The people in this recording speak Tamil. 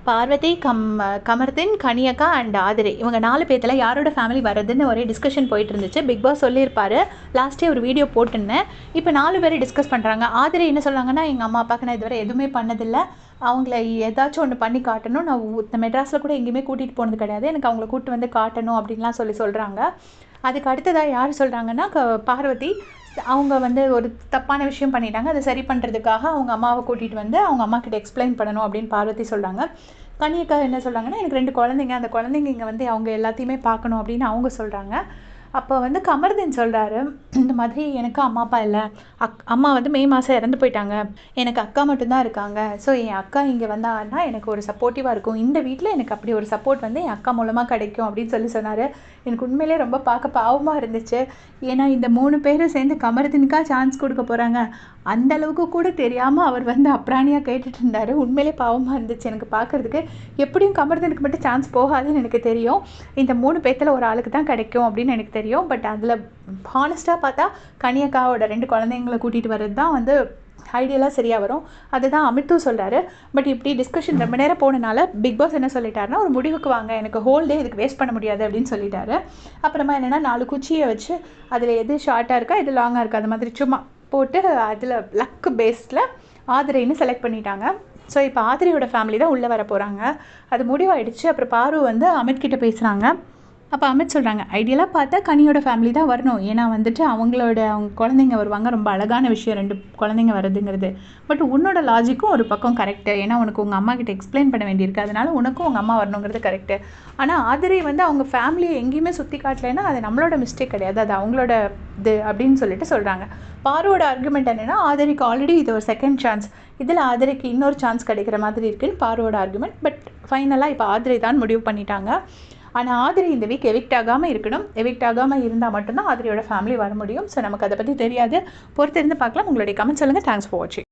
பார்வதி, கமர்தீன், கனியக்கா அண்ட் ஆதிரை இவங்க 4 பேத்துல யாரோட ஃபேமிலி வருதுன்னு ஒரே டிஸ்கஷன் போயிட்டு இருந்துச்சு. பிக் பாஸ் சொல்லியிருப்பாரு, லாஸ்ட்டே ஒரு வீடியோ போட்டிருந்தேன். இப்போ 4 பேர் டிஸ்கஸ் பண்ணுறாங்க. ஆதிரை என்ன சொல்கிறாங்கன்னா, எங்கள் அம்மா அப்பாவுக்கு நான் இதுவரை எதுவுமே பண்ணதில்லை, அவங்கள ஏதாச்சும் ஒன்று பண்ணி காட்டணும், நான் இந்த மெட்ராஸில் கூட எங்கேயுமே கூட்டிகிட்டு போனது கிடையாது, எனக்கு அவங்கள கூப்பிட்டு வந்து காட்டணும் அப்படின்லாம் சொல்கிறாங்க. அதுக்கு அடுத்ததாக யார் சொல்கிறாங்கன்னா, பார்வதி அவங்க வந்து ஒரு தப்பான விஷயம் பண்ணிட்டாங்க, அதை சரி பண்ணுறதுக்காக அவங்க அம்மாவை கூட்டிகிட்டு வந்து அவங்க அம்மா கிட்ட எக்ஸ்பிளைன் பண்ணணும் அப்படின்னு பார்வதி சொல்கிறாங்க. கனியக்கா என்ன சொல்கிறாங்கன்னா, எனக்கு 2 குழந்தைங்க, அந்த குழந்தைங்க இங்கே வந்து அவங்க எல்லாத்தையுமே பார்க்கணும் அப்படின்னு அவங்க சொல்கிறாங்க. அப்போ வந்து கமர்தீன் சொல்கிறாரு, இந்த மாதிரி எனக்கு அம்மா அப்பா இல்லை, அம்மா வந்து மே மாதம் இறந்து போயிட்டாங்க, எனக்கு அக்கா மட்டும்தான் இருக்காங்க, ஸோ என் அக்கா இங்கே வந்தாங்கன்னா எனக்கு ஒரு சப்போர்ட்டிவாக இருக்கும், இந்த வீட்டில் எனக்கு அப்படி ஒரு சப்போர்ட் வந்து என் அக்கா மூலமாக கிடைக்கும் அப்படின்னு சொன்னார். எனக்கு உண்மையிலே ரொம்ப பார்க்க பாவமாக இருந்துச்சு. ஏன்னா இந்த 3 பேரும் சேர்ந்து கமர்தீனுக்கா சான்ஸ் கொடுக்க போகிறாங்க, அந்த அளவுக்கு கூட தெரியாமல் அவர் வந்து அப்ராணியாக கேட்டுட்டு இருந்தார். உண்மையிலே பாவமாக இருந்துச்சு எனக்கு பார்க்குறதுக்கு. எப்படியும் கமர்தீனுக்கு மட்டும் சான்ஸ் போகாதுன்னு எனக்கு தெரியும், இந்த 3 பேர்த்தில் ஒரு ஆளுக்கு தான் கிடைக்கும் அப்படின்னு எனக்கு தெரியும். பட் அதில் ஹானஸ்ட்டாக பார்த்தா கனியக்காவோட 2 குழந்தைங்களை கூட்டிகிட்டு வர்றது தான் வந்து ஐடியலாக சரியாக வரும். அதுதான் அமித்தும் சொல்கிறாரு. பட் இப்படி டிஸ்கஷன் ரொம்ப நேரம் போனனால பிக் பாஸ் என்ன சொல்லிட்டாருன்னா, ஒரு முடிவுக்கு வாங்க, எனக்கு ஹோல் டே இதுக்கு வேஸ்ட் பண்ண முடியாது அப்படின்னு சொல்லிட்டாரு. அப்புறமா என்னென்னா 4 குச்சியை வச்சு அதில் எது ஷார்ட்டாக இருக்கா எது லாங்காக இருக்கா அது மாதிரி சும்மா போட்டு அதில் லக்கு பேஸில் ஆதிரைன்னு செலக்ட் பண்ணிட்டாங்க. ஸோ இப்போ ஆதிரையோட ஃபேமிலி தான் உள்ளே வர போகிறாங்க, அது முடிவாயிடுச்சு. அப்புறம் பாரு வந்து அமித் கிட்ட பேசுகிறாங்க. அப்போ அமித் சொல்கிறாங்க, ஐடியலாக பார்த்தா கனியோட ஃபேமிலி தான் வரணும், ஏன்னா வந்துட்டு அவங்க குழந்தைங்க வருவாங்க, ரொம்ப அழகான விஷயம் 2 குழந்தைங்க வருதுங்கிறது. பட் உன்னோட லாஜிக்கும் ஒரு பக்கம் கரெக்டு, ஏன்னா உனக்கு உங்கள் அம்மா கிட்ட எக்ஸ்பிளைன் பண்ண வேண்டியிருக்கு, அதனால உனக்கும் உங்கள் அம்மா வரணுங்கிறது கரெக்டு. ஆனால் ஆதிரை வந்து அவங்க ஃபேமிலியை எங்கேயுமே சுற்றி காட்டலைன்னா அது நம்மளோட மிஸ்டேக் கிடையாது, அது அவங்களோட இது அப்படின்னு சொல்கிறாங்க. பாருவோட ஆர்குமெண்ட் என்னென்னா, ஆதிரைக்கு ஆல்ரெடி இது ஒரு செகண்ட் சான்ஸ், இதில் ஆதிரைக்கு இன்னொரு சான்ஸ் கிடைக்கிற மாதிரி இருக்குன்னு பாருவோட ஆர்குமெண்ட். பட் ஃபைனலாக இப்போ ஆதிரை தான் முடிவு பண்ணிட்டாங்க. ஆனால் ஆதிரை இந்த வீக் எவிக்ட் ஆகாமல் இருக்கணும், எவிக்ட் ஆகாமல் இருந்தால் மட்டும்தான் ஆதிரையோட ஃபேமிலி வர முடியும். ஸோ நமக்கு அதை பற்றி தெரியாது, பொறுத்திருந்து பார்க்கலாம். உங்களுடைய கமெண்ட் சொல்லுங்கள். தேங்க்ஸ் ஃபார் வாட்சிங்.